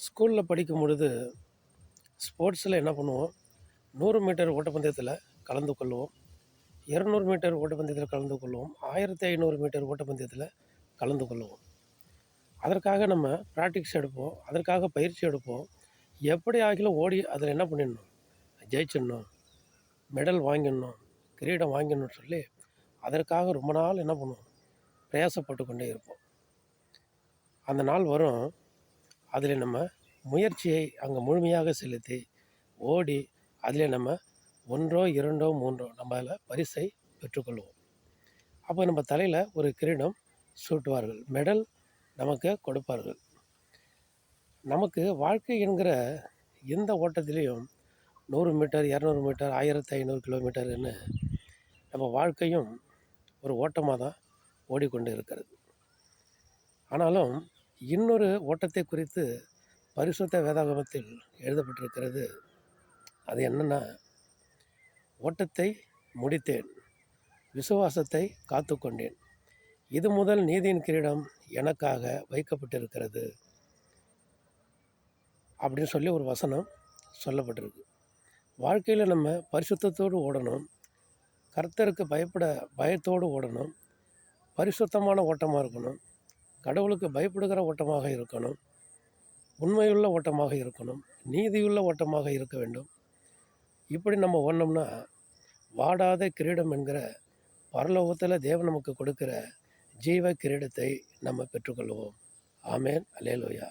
ஸ்கூலில் படிக்கும் பொழுது ஸ்போர்ட்ஸில் என்ன பண்ணுவோம், 100 மீட்டர் ஓட்டப்பந்தயத்தில் கலந்து கொள்வோம், 200 மீட்டர் ஓட்டப்பந்தயத்தில் கலந்து கொள்வோம், 1500 மீட்டர் ஓட்டப்பந்தயத்தில் கலந்து கொள்வோம். அதற்காக நம்ம ப்ராக்டிக்ஸ் எடுப்போம், அதற்காக பயிற்சி எடுப்போம். எப்படி ஆகிலும் ஓடி அதில் என்ன பண்ணிடணும், ஜெயிச்சிடணும், மெடல் வாங்கிடணும், கிரீடம் வாங்கிடணும்னு சொல்லி அதற்காக ரொம்ப நாள் என்ன பண்ணுவோம், பிரயாசப்பட்டு கொண்டே இருப்போம். அந்த நாள் வரும், அதில் நம்ம முயற்சியை அங்கே முழுமையாக செலுத்தி ஓடி அதில் நம்ம 1 2 3 நம்ம அதில் பரிசை பெற்றுக்கொள்வோம். அப்போ நம்ம தலையில் ஒரு கிரீடம் சூட்டுவார்கள், மெடல் நமக்கு கொடுப்பார்கள். நமக்கு வாழ்க்கை என்கிற எந்த ஓட்டத்திலையும் 100 மீட்டர் 200 மீட்டர் 1500 கிலோமீட்டர்னு நம்ம வாழ்க்கையும் ஒரு ஓட்டமாக தான் ஓடிக்கொண்டு இருக்கிறது. ஆனாலும் இன்னொரு ஓட்டத்தை குறித்து பரிசுத்த வேதாகமத்தில் எழுதப்பட்டிருக்கிறது. அது என்னென்னா, ஓட்டத்தை முடித்தேன், விசுவாசத்தை காத்து கொண்டேன், இது முதல் நீதியின் கிரீடம் எனக்காக வைக்கப்பட்டிருக்கிறது அப்படின்னு சொல்லி ஒரு வசனம் சொல்லப்பட்டிருக்கு. வாழ்க்கையில் நம்ம பரிசுத்தத்தோடு ஓடணும், கர்த்தருக்கு பயத்தோடு ஓடணும், பரிசுத்தமான ஓட்டமாக இருக்கணும், கடவுளுக்கு பயப்படுகிற ஓட்டமாக இருக்கணும், உண்மையுள்ள ஓட்டமாக இருக்கணும், நீதியுள்ள ஓட்டமாக இருக்க வேண்டும். இப்படி நம்ம ஓடனோம்னா வாடாத கிரீடம் என்கிற பரலோகத்தில் தேவன் நமக்கு கொடுக்கிற ஜீவ கிரீடத்தை நம்ம பெற்றுக்கொள்வோம். ஆமேன். அல்லேலூயா.